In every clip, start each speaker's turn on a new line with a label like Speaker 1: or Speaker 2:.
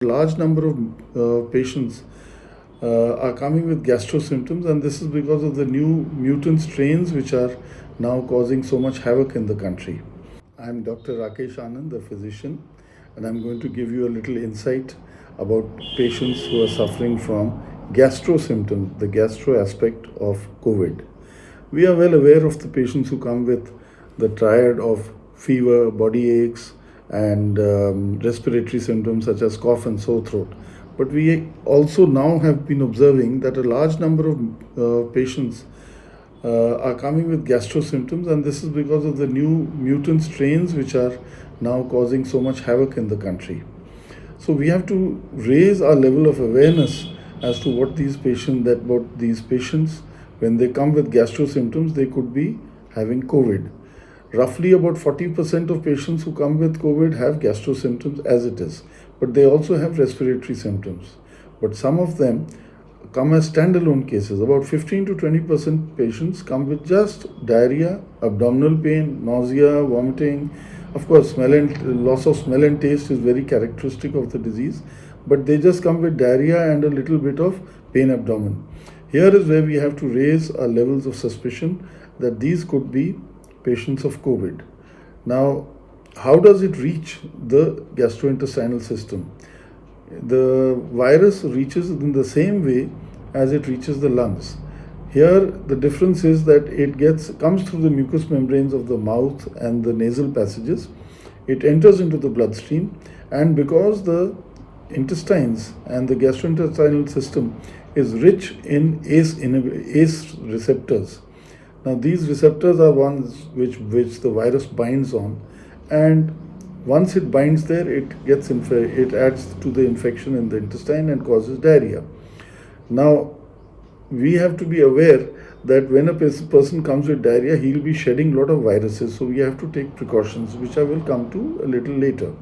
Speaker 1: Large number of patients are coming with gastro symptoms, and this is because of the new mutant strains which are now causing so much havoc in the country. I'm Dr. Rakesh Anand, the physician, and I'm going to give you a little insight about patients who are suffering from gastro symptoms, the gastro aspect of COVID. We are well aware of the patients who come with the triad of fever, body aches, and respiratory symptoms such as cough and sore throat. But we also now have been observing that a large number of patients are coming with gastro symptoms, and this is because of the new mutant strains which are now causing so much havoc in the country. So we have to raise our level of awareness as to what these patients, when they come with gastro symptoms, they could be having COVID. Roughly about 40% of patients who come with COVID have gastro symptoms as it is, but they also have respiratory symptoms. But some of them come as standalone cases. About 15 to 20% patients come with just diarrhea, abdominal pain, nausea, vomiting. Of course, loss of smell and taste is very characteristic of the disease, but they just come with diarrhea and a little bit of pain abdomen. Here is where we have to raise our levels of suspicion that these could be patients of COVID. Now, how does it reach the gastrointestinal system? The virus reaches in the same way as it reaches the lungs. Here, the difference is that it comes through the mucous membranes of the mouth and the nasal passages. It enters into the bloodstream, and because the intestines and the gastrointestinal system is rich in ACE receptors. Now, these receptors are ones which the virus binds on, and once it binds there, it adds to the infection in the intestine and causes diarrhea. Now, we have to be aware that when a person comes with diarrhea, he will be shedding a lot of viruses. So we have to take precautions, which I will come to a little later.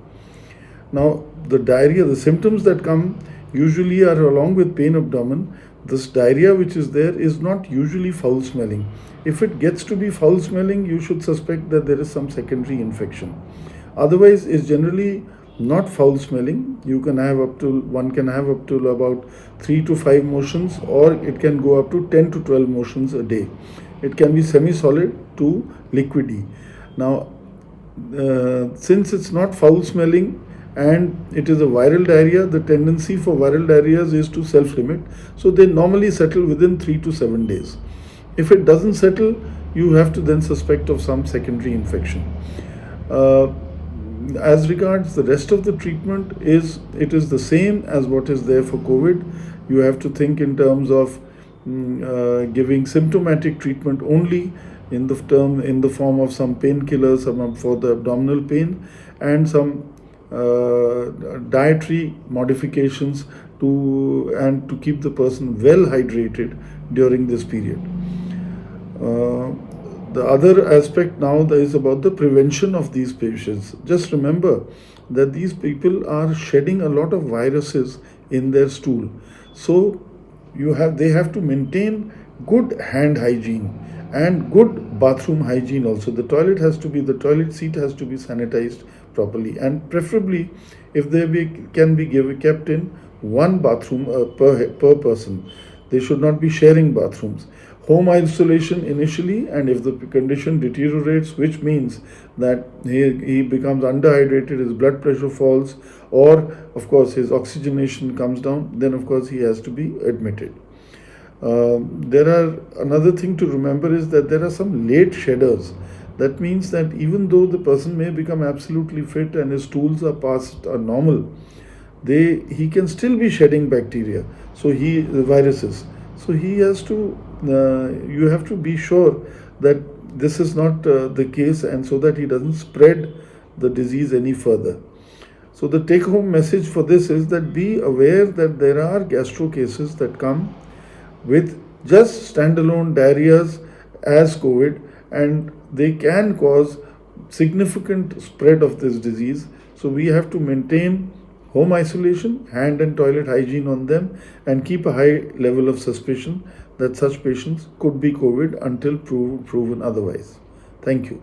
Speaker 1: Now, the diarrhea, the symptoms that come usually are along with pain abdomen. This diarrhea which is there is not usually foul smelling. If it gets to be foul smelling, you should suspect that there is some secondary infection. Otherwise, it's generally not foul smelling. One can have up to about 3 to 5 motions, or it can go up to 10 to 12 motions a day. It can be semi-solid to liquidy. Now, since it's not foul smelling and it is a viral diarrhea, the tendency for viral diarrheas is to self-limit. So they normally settle within 3 to 7 days. If it doesn't settle, you have to then suspect of some secondary infection. As regards the rest of the treatment, it is the same as what is there for COVID. You have to think in terms of giving symptomatic treatment only in the form of some painkillers for the abdominal pain, and some dietary modifications to keep the person well hydrated during this period. The other aspect now is about the prevention of these patients. Just remember that these people are shedding a lot of viruses in their stool. So they have to maintain good hand hygiene and good bathroom hygiene also. The toilet seat has to be sanitized properly, and preferably if can be kept in one bathroom per person. They should not be sharing bathrooms. Home isolation initially, and if the condition deteriorates, which means that he becomes underhydrated, his blood pressure falls, or of course his oxygenation comes down, then of course he has to be admitted. Another thing to remember is that there are some late shedders. That means that even though the person may become absolutely fit and his stools are normal, he can still be shedding bacteria, viruses. So you have to be sure that this is not the case, and so that he doesn't spread the disease any further. So the take-home message for this is that be aware that there are gastro cases that come with just standalone diarrheas as COVID, and they can cause significant spread of this disease. So we have to maintain home isolation, hand and toilet hygiene on them, and keep a high level of suspicion that such patients could be COVID until proven otherwise. Thank you.